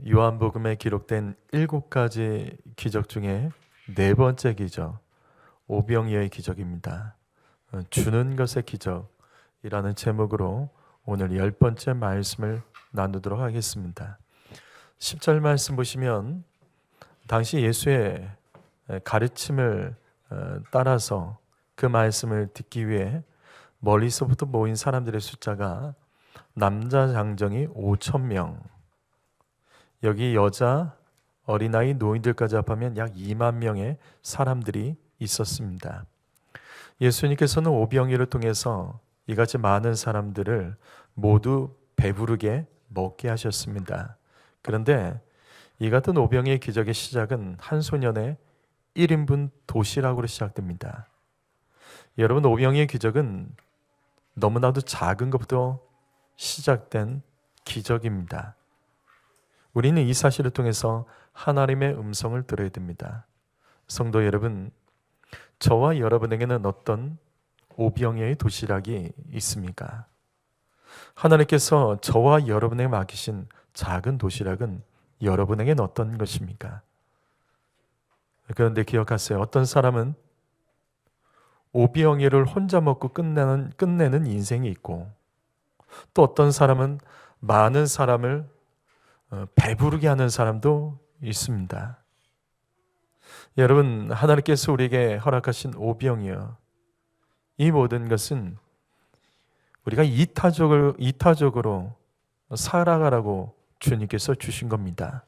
요한복음에 기록된 7가지 기적 중에 네 번째 기적, 오병이어의 기적입니다. 주는 것의 기적이라는 제목으로 오늘 10번째 말씀을 나누도록 하겠습니다. 10절 말씀 보시면 당시 예수의 가르침을 따라서 그 말씀을 듣기 위해 멀리서부터 모인 사람들의 숫자가 남자 장정이 5,000명, 여기 여자, 어린아이, 노인들까지 합하면 약 2만 명의 사람들이 있었습니다. 예수님께서는 오병이어를 통해서 이같이 많은 사람들을 모두 배부르게 먹게 하셨습니다. 그런데 이 같은 오병이어의 기적의 시작은 한 소년의 1인분 도시락으로 시작됩니다. 여러분, 오병이어의 기적은 너무나도 작은 것부터 시작된 기적입니다. 우리는 이 사실을 통해서 하나님의 음성을 들어야 됩니다. 성도 여러분, 저와 여러분에게는 어떤 오병이어의 도시락이 있습니까? 하나님께서 저와 여러분에게 맡기신 작은 도시락은 여러분에게는 어떤 것입니까? 그런데 기억하세요. 어떤 사람은 오병이어를 혼자 먹고 끝내는 인생이 있고, 또 어떤 사람은 많은 사람을 배부르게 하는 사람도 있습니다. 여러분, 하나님께서 우리에게 허락하신 오병이어, 이 모든 것은 우리가 이타적으로 살아가라고 주님께서 주신 겁니다.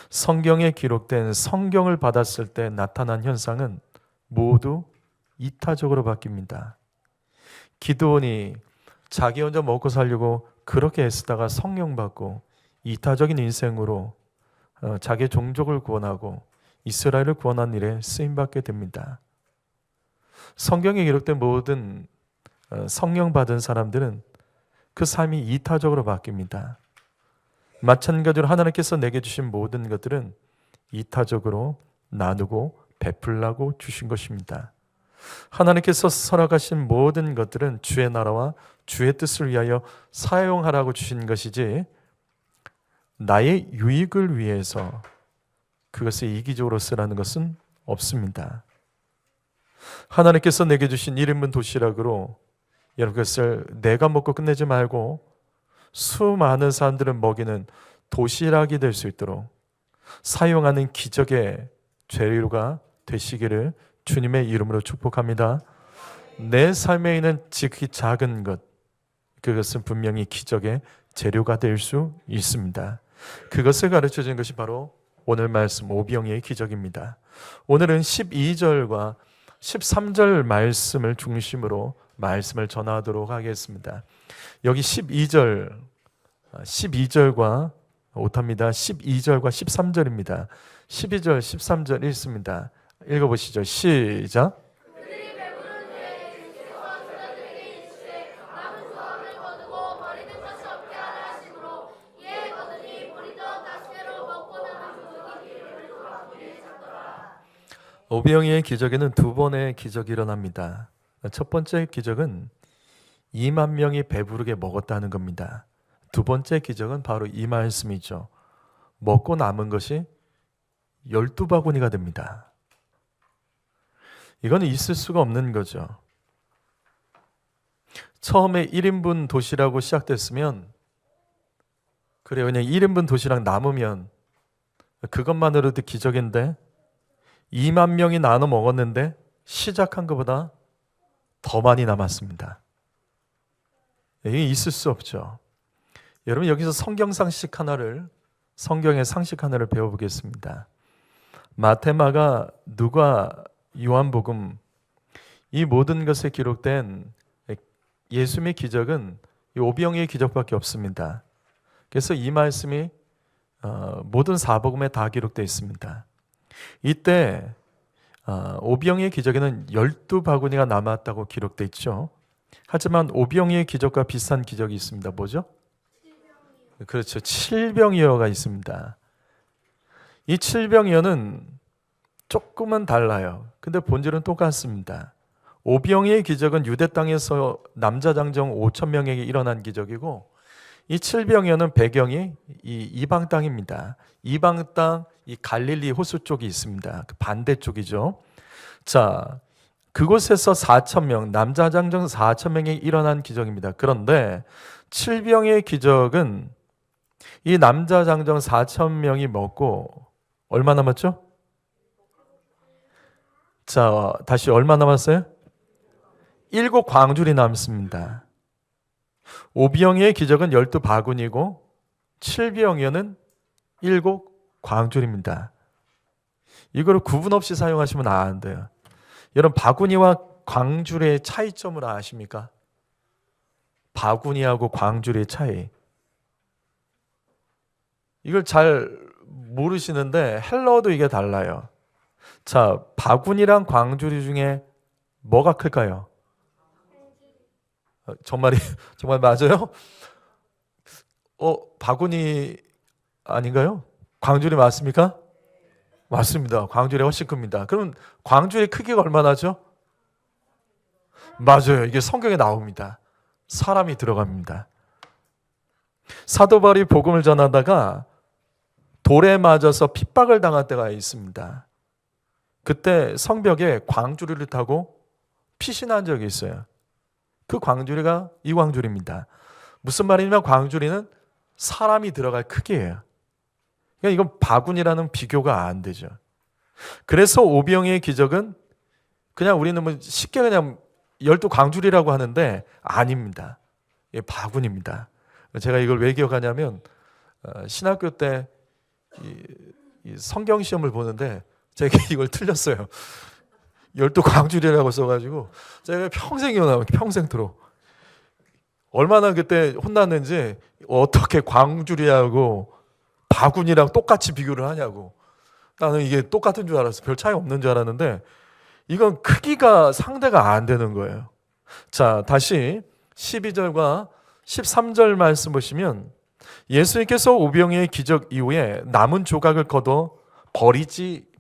성경에 기록된 성경을 받았을 때 나타난 현상은 모두 이타적으로 바뀝니다. 기드온이 자기 혼자 먹고 살려고 그렇게 애쓰다가 성령 받고 이타적인 인생으로 자기의 종족을 구원하고 이스라엘을 구원한 일에 쓰임받게 됩니다. 성경에 기록된 모든 성령 받은 사람들은 그 삶이 이타적으로 바뀝니다. 마찬가지로 하나님께서 내게 주신 모든 것들은 이타적으로 나누고 베풀라고 주신 것입니다. 하나님께서 허락하신 모든 것들은 주의 나라와 주의 뜻을 위하여 사용하라고 주신 것이지 나의 유익을 위해서 그것을 이기적으로 쓰라는 것은 없습니다. 하나님께서 내게 주신 1인분 도시락으로 여러분 그것을 내가 먹고 끝내지 말고 수많은 사람들을 먹이는 도시락이 될 수 있도록 사용하는 기적의 재료가 되시기를 주님의 이름으로 축복합니다. 내 삶에 있는 지극히 작은 것, 그것은 분명히 기적의 재료가 될 수 있습니다. 그것을 가르쳐 주는 것이 바로 오늘 말씀 오병이어의 기적입니다. 오늘은 12절과 13절 말씀을 중심으로 말씀을 전하도록 하겠습니다. 여기 12절과 오탑니다. 12절과 13절입니다. 12절, 13절 읽습니다. 읽어보시죠. 시작. 오병이어의 기적에는 두 번의 기적이 일어납니다. 첫 번째 기적은 2만 명이 배부르게 먹었다는 겁니다. 두 번째 기적은 바로 이 말씀이죠. 먹고 남은 것이 12바구니가 됩니다. 이건 있을 수가 없는 거죠. 처음에 1인분 도시락으로 시작됐으면 그래요, 그냥 1인분 도시락 남으면 그것만으로도 기적인데 2만 명이 나눠 먹었는데 시작한 것보다 더 많이 남았습니다. 이게 있을 수 없죠. 여러분, 여기서 성경의 상식 하나를 배워보겠습니다. 마태, 마가, 누가, 요한복음, 이 모든 것에 기록된 예수님의 기적은 이 오병이어의 기적밖에 없습니다. 그래서 이 말씀이 모든 사복음에 다 기록되어 있습니다. 이때 오병이어의 기적에는 12바구니가 남았다고 기록되어 있죠. 하지만 오병이어의 기적과 비슷한 기적이 있습니다. 뭐죠? 그렇죠. 7병이어가 있습니다. 이 7병이어는 조금은 달라요. 근데 본질은 똑같습니다. 오병이어의 기적은 유대 땅에서 남자 장정 5,000명에게 일어난 기적이고, 이 칠병여는 배경이 이 이방 땅입니다. 이방 땅, 이 갈릴리 호수 쪽이 있습니다. 그 반대쪽이죠. 자, 그곳에서 4,000명, 남자 장정 4,000명이 일어난 기적입니다. 그런데 칠병의 기적은 이 남자 장정 4,000명이 먹고 얼마 남았죠? 자, 다시 얼마 남았어요? 7광줄이 남습니다. 오병이의 기적은 12바구니고 칠병여는 7광줄입니다. 이거를 구분 없이 사용하시면 안 돼요. 여러분, 바구니와 광줄의 차이점을 아십니까? 바구니하고 광줄의 차이. 이걸 잘 모르시는데 헬러어도 이게 달라요. 자, 바구니랑 광주리 중에 뭐가 클까요? 정말 맞아요? 바구니 아닌가요? 광주리 맞습니까? 맞습니다. 광주리 훨씬 큽니다. 그럼 광주리 크기가 얼마나죠? 맞아요. 이게 성경에 나옵니다. 사람이 들어갑니다. 사도 바울이 복음을 전하다가 돌에 맞아서 핍박을 당할 때가 있습니다. 그때 성벽에 광주리를 타고 피신한 적이 있어요. 그 광주리가 이 광주리입니다. 무슨 말이냐면 광주리는 사람이 들어갈 크기예요. 그러니까 이건 바구니라는 비교가 안 되죠. 그래서 오병이의 기적은 그냥 우리는 뭐 쉽게 그냥 12광주리라고 하는데 아닙니다. 이게 바구니입니다. 제가 이걸 왜 기억하냐면 신학교 때 이 성경 시험을 보는데 제가 이걸 틀렸어요. 12광주리라고 써가지고 제가 평생 이혼하고 평생토록 얼마나 그때 혼났는지 어떻게 광주리하고 바구니랑 똑같이 비교를 하냐고. 나는 이게 똑같은 줄 알았어. 별 차이 없는 줄 알았는데 이건 크기가 상대가 안 되는 거예요. 자, 다시 12절과 13절 말씀 보시면 예수님께서 오병이의 기적 이후에 남은 조각을 거둬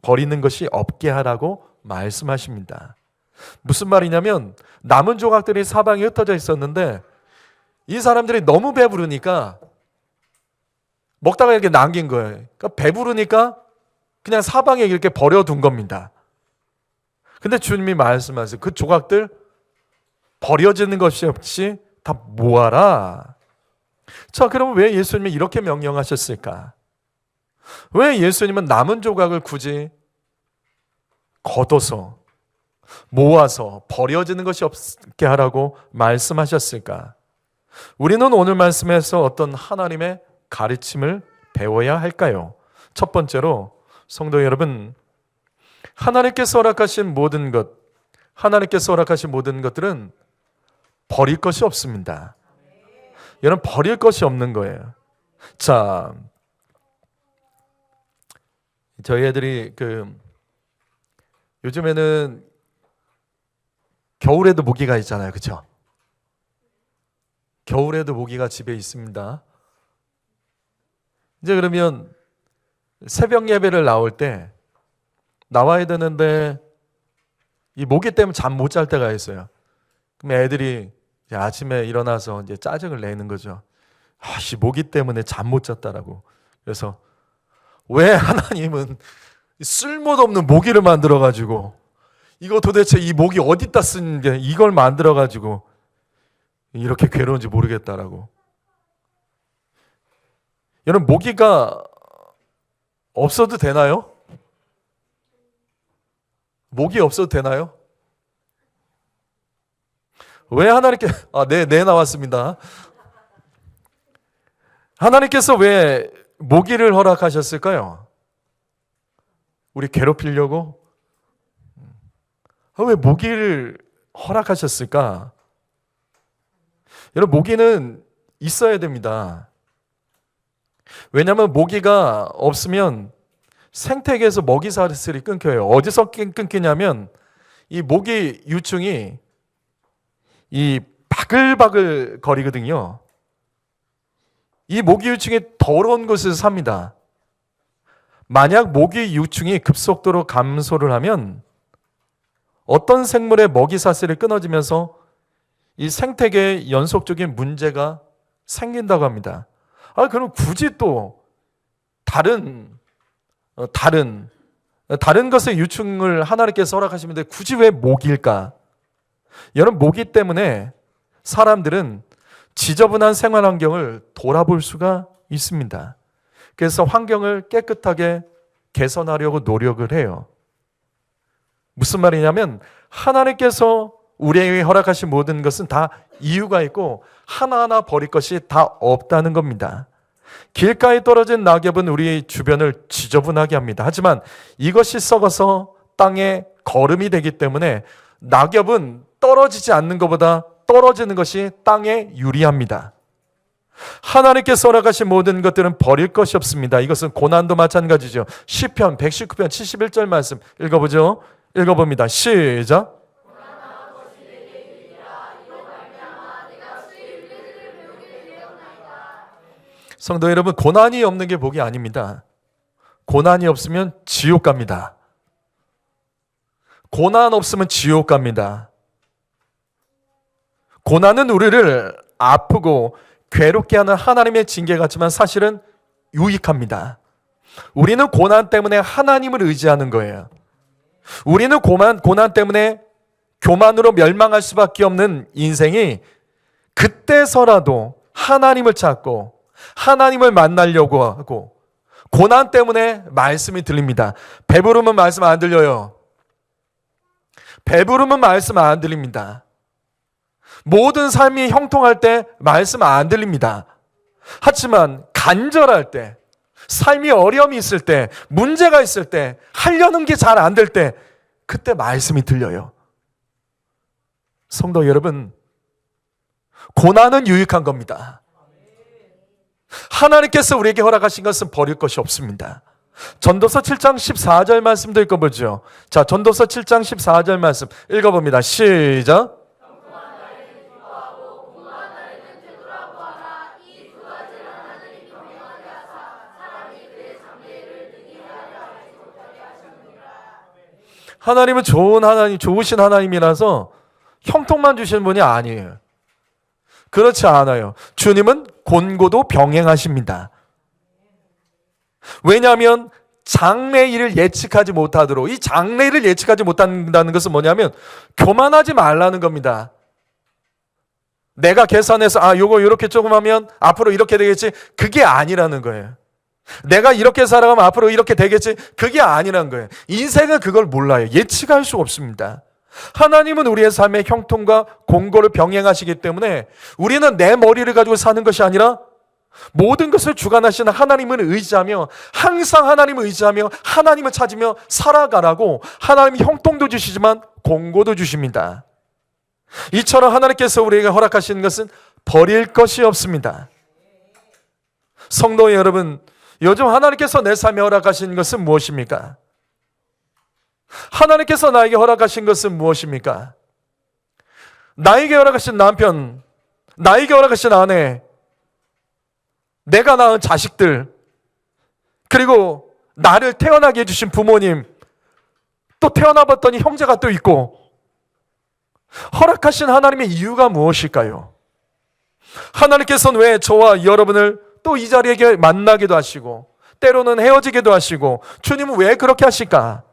버리는 것이 없게 하라고 말씀하십니다. 무슨 말이냐면 남은 조각들이 사방에 흩어져 있었는데 이 사람들이 너무 배부르니까 먹다가 이렇게 남긴 거예요. 그러니까 배부르니까 그냥 사방에 이렇게 버려둔 겁니다. 근데 주님이 말씀하세요. 그 조각들 버려지는 것이 없이 다 모아라. 자, 그럼 왜 예수님이 이렇게 명령하셨을까? 왜 예수님은 남은 조각을 굳이 걷어서 모아서 버려지는 것이 없게 하라고 말씀하셨을까? 우리는 오늘 말씀에서 어떤 하나님의 가르침을 배워야 할까요? 첫 번째로 성도 여러분, 하나님께서 허락하신 모든 것들은 버릴 것이 없습니다. 여러분, 버릴 것이 없는 거예요. 자, 저희 애들이 요즘에는 겨울에도 모기가 있잖아요. 그렇죠? 겨울에도 모기가 집에 있습니다. 이제 그러면 새벽 예배를 나올 때 나와야 되는데 이 모기 때문에 잠 못 잘 때가 있어요. 그럼 애들이 이제 아침에 일어나서 이제 짜증을 내는 거죠. 이 모기 때문에 잠 못 잤다라고. 그래서 왜 하나님은 쓸모도 없는 모기를 만들어 가지고 이거 도대체 이 모기 어디다 쓴 게 이걸 만들어 가지고 이렇게 괴로운지 모르겠다라고. 여러분, 모기가 없어도 되나요? 모기 없어도 되나요? 왜 하나님께 네 나왔습니다. 하나님께서 왜 모기를 허락하셨을까요? 우리 괴롭히려고? 왜 모기를 허락하셨을까? 여러분, 모기는 있어야 됩니다. 왜냐하면 모기가 없으면 생태계에서 먹이 사슬이 끊겨요. 어디서 끊기냐면 이 모기 유충이 이 바글바글 거리거든요. 이 모기 유충이 더러운 곳에서 삽니다. 만약 모기 유충이 급속도로 감소를 하면 어떤 생물의 먹이 사슬이 끊어지면서 이 생태계에 연속적인 문제가 생긴다고 합니다. 그럼 굳이 또 다른 것의 유충을 하나님께서 허락하시는데 굳이 왜 모기일까? 여러분, 모기 때문에 사람들은 지저분한 생활 환경을 돌아볼 수가 있습니다. 그래서 환경을 깨끗하게 개선하려고 노력을 해요. 무슨 말이냐면 하나님께서 우리에게 허락하신 모든 것은 다 이유가 있고 하나하나 버릴 것이 다 없다는 겁니다. 길가에 떨어진 낙엽은 우리 주변을 지저분하게 합니다. 하지만 이것이 썩어서 땅에 거름이 되기 때문에 낙엽은 떨어지지 않는 것보다 떨어지는 것이 땅에 유리합니다. 하나님께서 허락하신 모든 것들은 버릴 것이 없습니다. 이것은 고난도 마찬가지죠. 시편 119편 71절 말씀 읽어보죠. 읽어봅니다. 시작. 성도 여러분, 고난이 없는 게 복이 아닙니다. 고난이 없으면 지옥 갑니다. 고난 없으면 지옥 갑니다. 고난은 우리를 아프고 괴롭게 하는 하나님의 징계 같지만 사실은 유익합니다. 우리는 고난 때문에 하나님을 의지하는 거예요. 우리는 고난 때문에 교만으로 멸망할 수밖에 없는 인생이 그때서라도 하나님을 찾고 하나님을 만나려고 하고, 고난 때문에 말씀이 들립니다. 배부르면 말씀 안 들려요. 배부르면 말씀 안 들립니다. 모든 삶이 형통할 때 말씀 안 들립니다. 하지만 간절할 때, 삶이 어려움이 있을 때, 문제가 있을 때, 하려는 게 잘 안 될 때, 그때 말씀이 들려요. 성도 여러분, 고난은 유익한 겁니다. 하나님께서 우리에게 허락하신 것은 버릴 것이 없습니다. 전도서 7장 14절 말씀도 읽어보죠. 자, 전도서 7장 14절 말씀 읽어봅니다. 시작. 하나님은 좋은 하나님, 좋으신 하나님이라서 형통만 주시는 분이 아니에요. 그렇지 않아요. 주님은 곤고도 병행하십니다. 왜냐하면 장래일을 예측하지 못하도록, 이 장래일을 예측하지 못한다는 것은 뭐냐면 교만하지 말라는 겁니다. 내가 계산해서 요거 이렇게 조금 하면 앞으로 이렇게 되겠지, 그게 아니라는 거예요. 내가 이렇게 살아가면 앞으로 이렇게 되겠지, 그게 아니라는 거예요. 인생은 그걸 몰라요. 예측할 수 없습니다. 하나님은 우리의 삶의 형통과 공고를 병행하시기 때문에 우리는 내 머리를 가지고 사는 것이 아니라 모든 것을 주관하시는 하나님을 의지하며, 항상 하나님을 의지하며 하나님을 찾으며 살아가라고 하나님이 형통도 주시지만 공고도 주십니다. 이처럼 하나님께서 우리에게 허락하시는 것은 버릴 것이 없습니다. 성도 여러분, 요즘 하나님께서 내 삶에 허락하신 것은 무엇입니까? 하나님께서 나에게 허락하신 것은 무엇입니까? 나에게 허락하신 남편, 나에게 허락하신 아내, 내가 낳은 자식들, 그리고 나를 태어나게 해주신 부모님, 또 태어나봤더니 형제가 또 있고, 허락하신 하나님의 이유가 무엇일까요? 하나님께서는 왜 저와 여러분을 또 이 자리에 만나기도 하시고 때로는 헤어지기도 하시고, 주님은 왜 그렇게 하실까?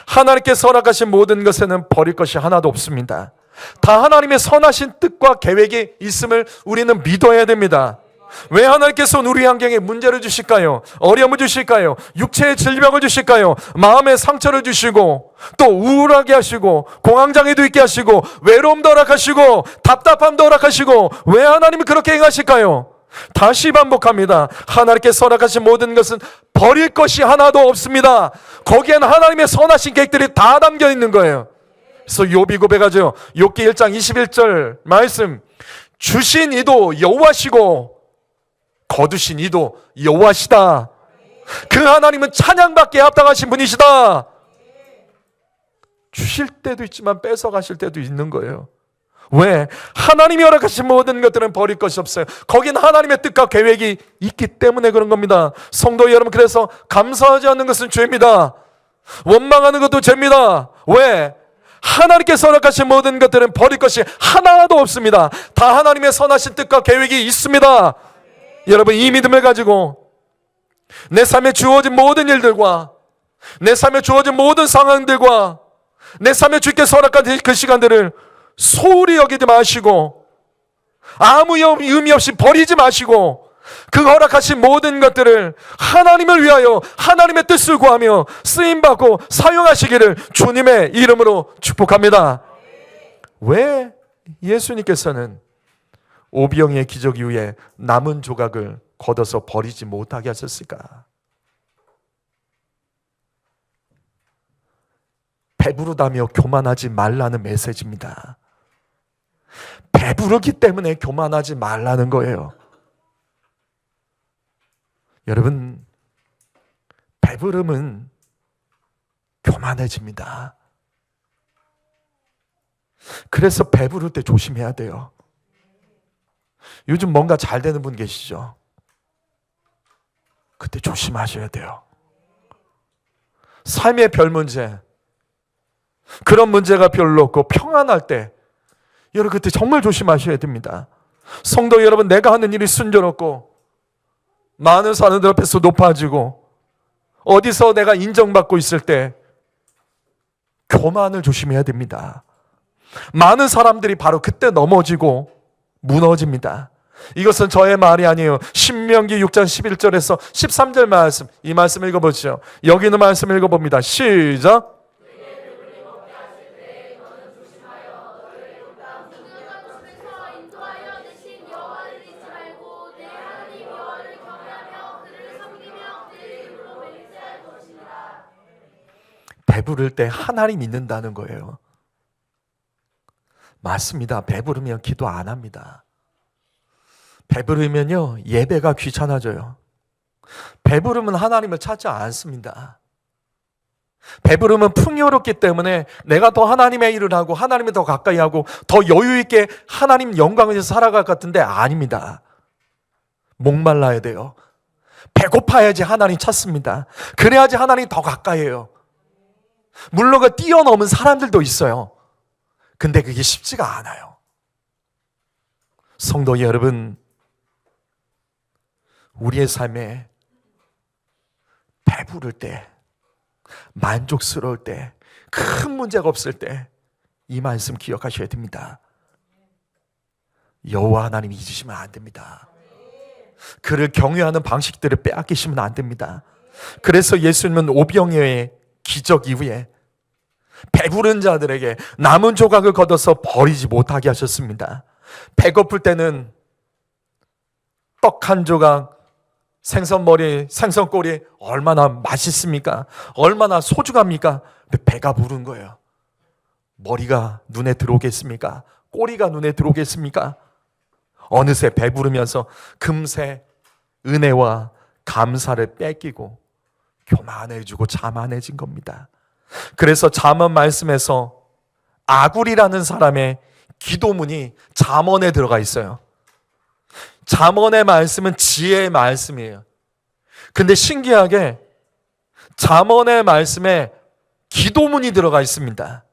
하나님께서 허락하신 모든 것에는 버릴 것이 하나도 없습니다. 다 하나님의 선하신 뜻과 계획이 있음을 우리는 믿어야 됩니다. 왜 하나님께서 우리 환경에 문제를 주실까요? 어려움을 주실까요? 육체의 질병을 주실까요? 마음의 상처를 주시고, 또 우울하게 하시고, 공황장애도 있게 하시고, 외로움도 허락하시고, 답답함도 허락하시고, 왜 하나님이 그렇게 행하실까요? 다시 반복합니다. 하나님께서 허락하신 모든 것은 버릴 것이 하나도 없습니다. 거기에는 하나님의 선하신 계획들이 다 담겨 있는 거예요. 그래서 욥이 고백하죠. 욥기 1장 21절 말씀, 주신 이도 여호와시고 거두신 이도 여호와시다. 그 하나님은 찬양받기에 합당하신 분이시다. 주실 때도 있지만 뺏어가실 때도 있는 거예요. 왜? 하나님이 허락하신 모든 것들은 버릴 것이 없어요. 거긴 하나님의 뜻과 계획이 있기 때문에 그런 겁니다. 성도 여러분, 그래서 감사하지 않는 것은 죄입니다. 원망하는 것도 죄입니다. 왜? 하나님께서 허락하신 모든 것들은 버릴 것이 하나도 없습니다. 다 하나님의 선하신 뜻과 계획이 있습니다. 여러분, 이 믿음을 가지고 내 삶에 주어진 모든 일들과 내 삶에 주어진 모든 상황들과 내 삶에 주께서 허락한 그 시간들을 소홀히 여기지 마시고 아무 의미 없이 버리지 마시고 그 허락하신 모든 것들을 하나님을 위하여 하나님의 뜻을 구하며 쓰임받고 사용하시기를 주님의 이름으로 축복합니다. 왜 예수님께서는 오병이의 기적 이후에 남은 조각을 걷어서 버리지 못하게 하셨을까? 배부르다며 교만하지 말라는 메시지입니다. 배부르기 때문에 교만하지 말라는 거예요. 여러분, 배부름은 교만해집니다. 그래서 배부를 때 조심해야 돼요. 요즘 뭔가 잘 되는 분 계시죠? 그때 조심하셔야 돼요. 삶의 별 문제, 그런 문제가 별로 없고 평안할 때 여러분 그때 정말 조심하셔야 됩니다. 성도 여러분, 내가 하는 일이 순조롭고 많은 사람들 앞에서 높아지고 어디서 내가 인정받고 있을 때 교만을 조심해야 됩니다. 많은 사람들이 바로 그때 넘어지고 무너집니다. 이것은 저의 말이 아니에요. 신명기 6장 11절에서 13절 말씀, 이 말씀 읽어보시죠. 여기 있는 말씀 읽어봅니다. 시작. 배부를 때 하나님 믿는다는 거예요. 맞습니다. 배부르면 기도 안 합니다. 배부르면요, 예배가 귀찮아져요. 배부르면 하나님을 찾지 않습니다. 배부르면 풍요롭기 때문에 내가 더 하나님의 일을 하고 하나님을 더 가까이 하고 더 여유 있게 하나님 영광을 위해서 살아갈 것 같은데 아닙니다. 목말라야 돼요. 배고파야지 하나님 찾습니다. 그래야지 하나님 더 가까이 해요. 물론 그 뛰어넘은 사람들도 있어요. 근데 그게 쉽지가 않아요. 성도 여러분, 우리의 삶에 배부를 때, 만족스러울 때, 큰 문제가 없을 때 이 말씀 기억하셔야 됩니다. 여호와 하나님 잊으시면 안 됩니다. 그를 경외하는 방식들을 빼앗기시면 안 됩니다. 그래서 예수님은 오병이어의 기적 이후에 배부른 자들에게 남은 조각을 걷어서 버리지 못하게 하셨습니다. 배고플 때는 떡 한 조각, 생선머리, 생선꼬리 얼마나 맛있습니까? 얼마나 소중합니까? 근데 배가 부른 거예요. 머리가 눈에 들어오겠습니까? 꼬리가 눈에 들어오겠습니까? 어느새 배부르면서 금세 은혜와 감사를 뺏기고 교만해지고 자만해진 겁니다. 그래서 잠언 말씀에서 아굴이라는 사람의 기도문이 잠언에 들어가 있어요. 잠언의 말씀은 지혜의 말씀이에요. 근데 신기하게 잠언의 말씀에 기도문이 들어가 있습니다.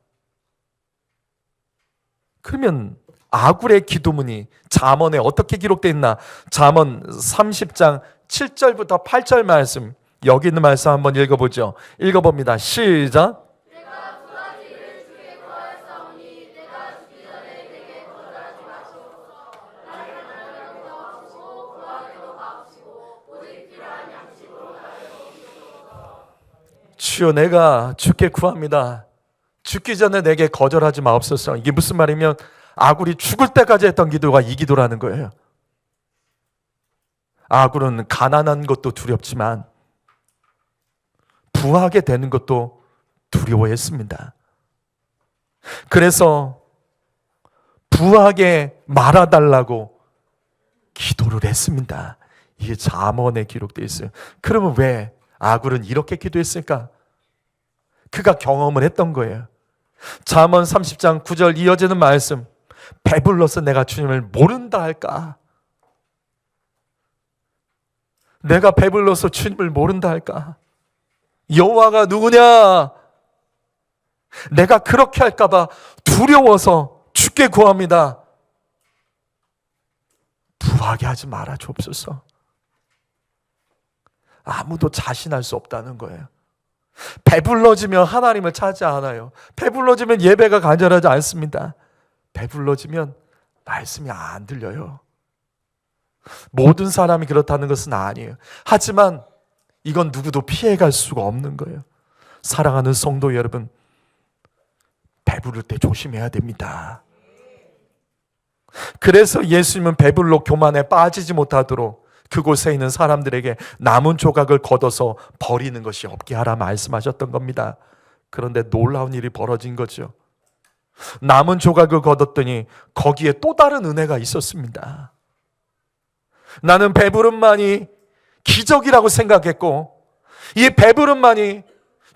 그러면 아굴의 기도문이 잠언에 어떻게 기록되어 있나? 잠언 30장 7절부터 8절 말씀, 여기 있는 말씀 한번 읽어보죠. 읽어봅니다. 시작. 내가 두 가지를 주께 구하였사오니 내가 죽기 전에 내게 거절하지 마시옵소서. 나를 하나님께 구하옵시고 구하기도 하옵시고 오직 필요한 양식으로 나를 먹이옵소서. 주여, 내가 주께 구합니다. 죽기 전에 내게 거절하지 마옵소서. 이게 무슨 말이면 아굴이 죽을 때까지 했던 기도가 이 기도라는 거예요. 아굴은 가난한 것도 두렵지만 부하게 되는 것도 두려워했습니다. 그래서 부하게 말아달라고 기도를 했습니다. 이게 잠언에 기록되어 있어요. 그러면 왜 아굴은 이렇게 기도했을까? 그가 경험을 했던 거예요. 잠언 30장 9절 이어지는 말씀, 배불러서 내가 주님을 모른다 할까? 내가 배불러서 주님을 모른다 할까? 여호와가 누구냐? 내가 그렇게 할까봐 두려워서 죽게 구합니다. 부하게 하지 말아 주옵소서. 아무도 자신할 수 없다는 거예요. 배불러지면 하나님을 찾지 않아요. 배불러지면 예배가 간절하지 않습니다. 배불러지면 말씀이 안 들려요. 모든 사람이 그렇다는 것은 아니에요. 하지만 이건 누구도 피해갈 수가 없는 거예요. 사랑하는 성도 여러분, 배부를 때 조심해야 됩니다. 그래서 예수님은 배불러 교만에 빠지지 못하도록 그곳에 있는 사람들에게 남은 조각을 걷어서 버리는 것이 없게 하라 말씀하셨던 겁니다. 그런데 놀라운 일이 벌어진 거죠. 남은 조각을 걷었더니 거기에 또 다른 은혜가 있었습니다. 나는 배부름만이 기적이라고 생각했고, 이 배부름만이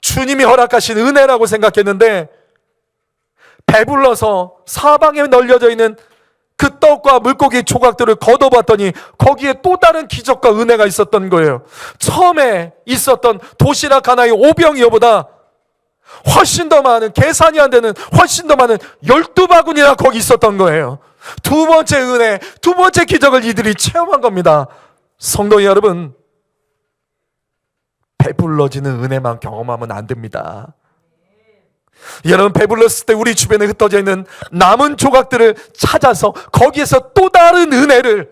주님이 허락하신 은혜라고 생각했는데, 배불러서 사방에 널려져 있는 그 떡과 물고기 조각들을 걷어봤더니 거기에 또 다른 기적과 은혜가 있었던 거예요. 처음에 있었던 도시락 하나의 오병이어보다 훨씬 더 많은, 계산이 안 되는 훨씬 더 많은 12바구니나 거기 있었던 거예요. 두 번째 은혜, 두 번째 기적을 이들이 체험한 겁니다. 성도 여러분, 배불러지는 은혜만 경험하면 안 됩니다. 여러분, 배불렀을 때 우리 주변에 흩어져 있는 남은 조각들을 찾아서 거기에서 또 다른 은혜를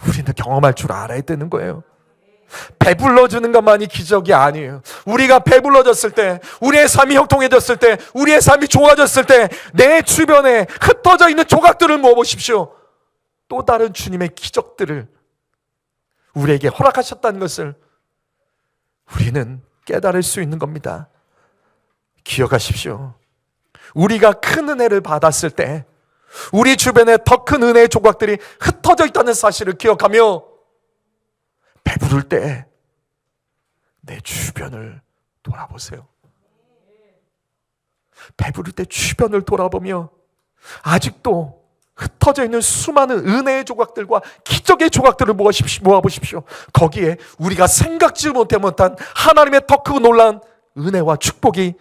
우리는 경험할 줄 알아야 되는 거예요. 배불러주는 것만이 기적이 아니에요. 우리가 배불러졌을 때, 우리의 삶이 형통해졌을 때, 우리의 삶이 좋아졌을 때 내 주변에 흩어져 있는 조각들을 모아보십시오. 또 다른 주님의 기적들을 우리에게 허락하셨다는 것을 우리는 깨달을 수 있는 겁니다. 기억하십시오. 우리가 큰 은혜를 받았을 때 우리 주변에 더 큰 은혜의 조각들이 흩어져 있다는 사실을 기억하며 배부를 때 내 주변을 돌아보세요. 배부를 때 주변을 돌아보며 아직도 흩어져 있는 수많은 은혜의 조각들과 기적의 조각들을 모아보십시오. 거기에 우리가 생각지 못한 하나님의 더 크고 놀라운 은혜와 축복이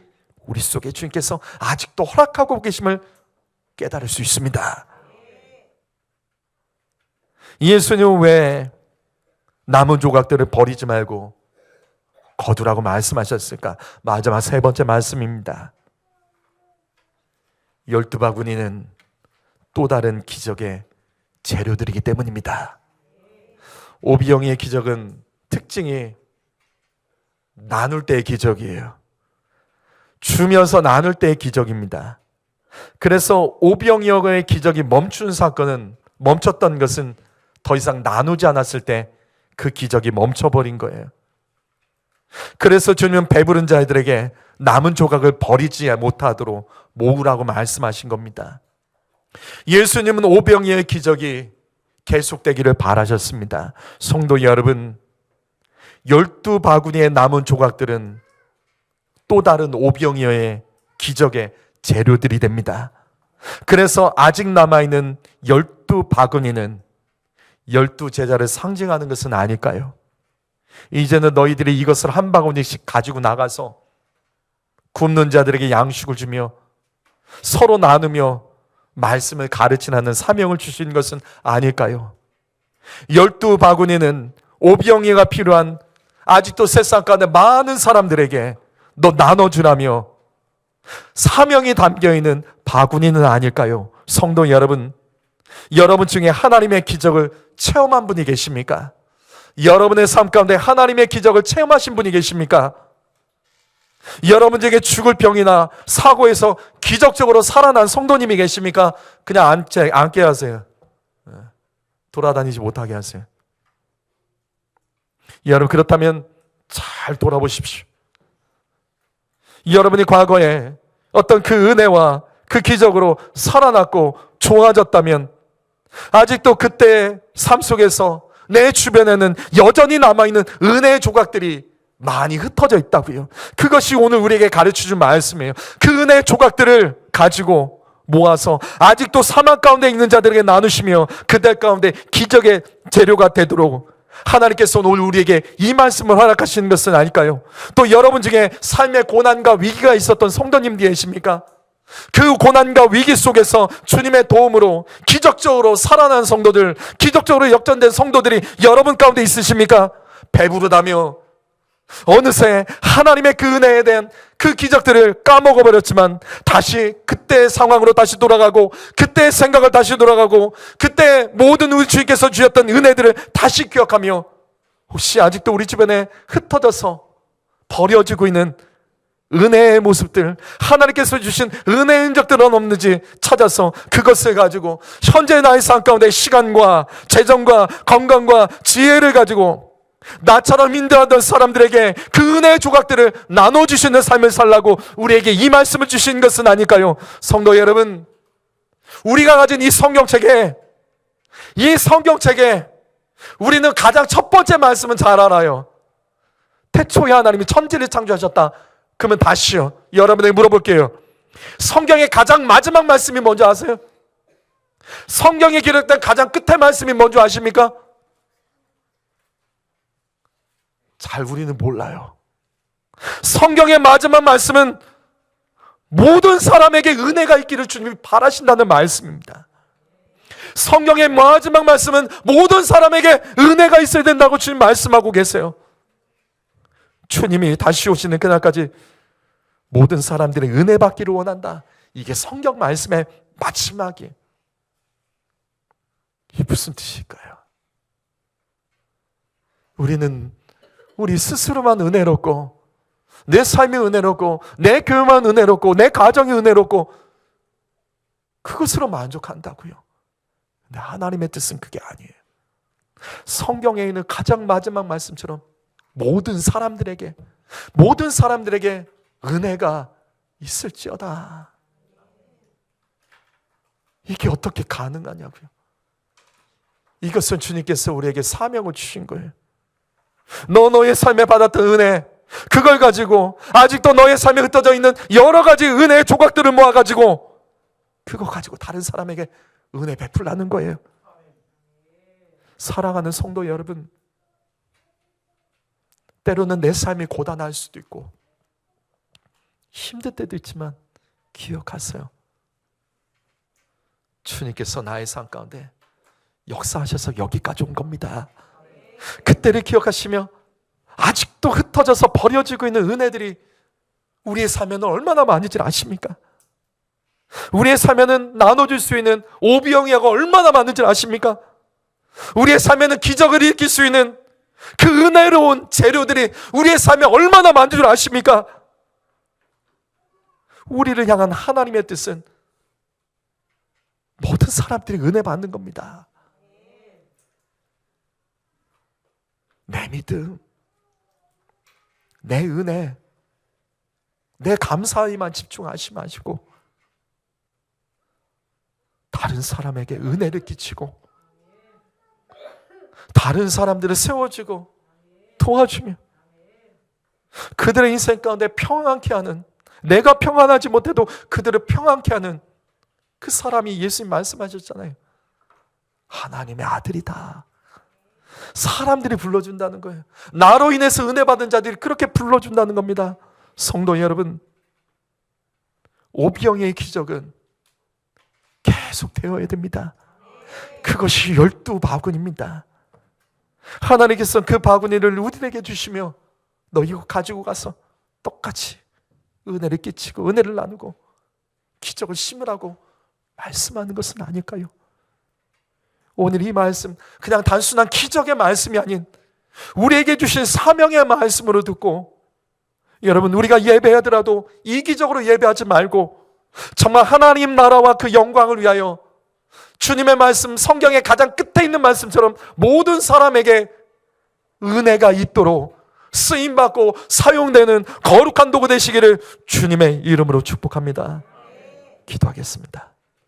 우리 속에 주님께서 아직도 허락하고 계심을 깨달을 수 있습니다. 예수님은 왜 남은 조각들을 버리지 말고 거두라고 말씀하셨을까? 마지막 세 번째 말씀입니다. 12바구니는 또 다른 기적의 재료들이기 때문입니다. 오병이의 기적은 특징이 나눌 때의 기적이에요. 주면서 나눌 때의 기적입니다. 그래서 오병이어의 기적이 멈췄던 것은 더 이상 나누지 않았을 때 그 기적이 멈춰버린 거예요. 그래서 주님은 배부른 자들에게 남은 조각을 버리지 못하도록 모으라고 말씀하신 겁니다. 예수님은 오병이어의 기적이 계속되기를 바라셨습니다. 성도 여러분, 12바구니의 남은 조각들은 또 다른 오병이어의 기적의 재료들이 됩니다. 그래서 아직 남아있는 12바구니는 12제자를 상징하는 것은 아닐까요? 이제는 너희들이 이것을 한 바구니씩 가지고 나가서 굶는 자들에게 양식을 주며 서로 나누며 말씀을 가르치는 사명을 주신 것은 아닐까요? 12바구니는 오병이어가 필요한 아직도 세상 가운데 많은 사람들에게 너 나눠주라며 사명이 담겨있는 바구니는 아닐까요? 성도 여러분, 여러분 중에 하나님의 기적을 체험한 분이 계십니까? 여러분의 삶 가운데 하나님의 기적을 체험하신 분이 계십니까? 여러분 중에 죽을 병이나 사고에서 기적적으로 살아난 성도님이 계십니까? 그냥 앉게 하세요. 돌아다니지 못하게 하세요. 여러분, 그렇다면 잘 돌아보십시오. 여러분이 과거에 어떤 그 은혜와 그 기적으로 살아났고 좋아졌다면 아직도 그때의 삶 속에서 내 주변에는 여전히 남아있는 은혜의 조각들이 많이 흩어져 있다고요. 그것이 오늘 우리에게 가르쳐준 말씀이에요. 그 은혜의 조각들을 가지고 모아서 아직도 사망 가운데 있는 자들에게 나누시며 그들 가운데 기적의 재료가 되도록 하나님께서 오늘 우리에게 이 말씀을 허락하시는 것은 아닐까요? 또 여러분 중에 삶의 고난과 위기가 있었던 성도님들 계십니까? 그 고난과 위기 속에서 주님의 도움으로 기적적으로 살아난 성도들, 기적적으로 역전된 성도들이 여러분 가운데 있으십니까? 배부르다며 어느새 하나님의 그 은혜에 대한 그 기적들을 까먹어버렸지만 다시 그때의 상황으로 다시 돌아가고 그때의 생각을 다시 돌아가고 그때 모든 우리 주님께서 주셨던 은혜들을 다시 기억하며 혹시 아직도 우리 주변에 흩어져서 버려지고 있는 은혜의 모습들, 하나님께서 주신 은혜의 흔적들은 없는지 찾아서 그것을 가지고 현재 나의 삶 가운데 시간과 재정과 건강과 지혜를 가지고 나처럼 힘들어하던 사람들에게 그 은혜의 조각들을 나눠주시는 삶을 살라고 우리에게 이 말씀을 주신 것은 아닐까요? 성도 여러분, 우리가 가진 이 성경책에 우리는 가장 첫 번째 말씀은 잘 알아요. 태초에 하나님이 천지를 창조하셨다. 그러면 다시요, 여러분에게 물어볼게요. 성경의 가장 마지막 말씀이 뭔지 아세요? 성경에 기록된 가장 끝의 말씀이 뭔지 아십니까? 잘 우리는 몰라요. 성경의 마지막 말씀은 모든 사람에게 은혜가 있기를 주님이 바라신다는 말씀입니다. 성경의 마지막 말씀은 모든 사람에게 은혜가 있어야 된다고 주님 말씀하고 계세요. 주님이 다시 오시는 그날까지 모든 사람들이 은혜 받기를 원한다. 이게 성경 말씀의 마지막이에요. 이게 무슨 뜻일까요? 우리는 우리 스스로만 은혜롭고 내 삶이 은혜롭고 내 교회만 은혜롭고 내 가정이 은혜롭고 그것으로 만족한다고요. 근데 하나님의 뜻은 그게 아니에요. 성경에 있는 가장 마지막 말씀처럼 모든 사람들에게 은혜가 있을지어다. 이게 어떻게 가능하냐고요. 이것은 주님께서 우리에게 사명을 주신 거예요. 너의 삶에 받았던 은혜, 그걸 가지고 아직도 너의 삶에 흩어져 있는 여러 가지 은혜의 조각들을 모아가지고 그거 가지고 다른 사람에게 은혜 베풀라는 거예요. 사랑하는 성도 여러분, 때로는 내 삶이 고단할 수도 있고 힘들 때도 있지만 기억하세요. 주님께서 나의 삶 가운데 역사하셔서 여기까지 온 겁니다. 그때를 기억하시며 아직도 흩어져서 버려지고 있는 은혜들이 우리의 삶에는 얼마나 많은지 아십니까? 우리의 삶에는 나눠줄 수 있는 오비영이가 얼마나 많은지 아십니까? 우리의 삶에는 기적을 일으킬 수 있는 그 은혜로운 재료들이 우리의 삶에 얼마나 많은 줄 아십니까? 우리를 향한 하나님의 뜻은 모든 사람들이 은혜 받는 겁니다. 내 믿음, 내 은혜, 내 감사에만 집중하지 마시고 다른 사람에게 은혜를 끼치고 다른 사람들을 세워주고 도와주며 그들의 인생 가운데 평안케 하는, 내가 평안하지 못해도 그들을 평안케 하는 그 사람이 예수님 말씀하셨잖아요. 하나님의 아들이다. 사람들이 불러준다는 거예요. 나로 인해서 은혜 받은 자들이 그렇게 불러준다는 겁니다. 성도 여러분, 오병이의 기적은 계속 되어야 됩니다. 그것이 12바구니입니다. 하나님께서 그 바구니를 우리에게 주시며 너 이거 가지고 가서 똑같이 은혜를 끼치고 은혜를 나누고 기적을 심으라고 말씀하는 것은 아닐까요? 오늘 이 말씀 그냥 단순한 기적의 말씀이 아닌 우리에게 주신 사명의 말씀으로 듣고, 여러분, 우리가 예배하더라도 이기적으로 예배하지 말고 정말 하나님 나라와 그 영광을 위하여 주님의 말씀, 성경의 가장 끝에 있는 말씀처럼 모든 사람에게 은혜가 있도록 쓰임받고 사용되는 거룩한 도구 되시기를 주님의 이름으로 축복합니다. 기도하겠습니다.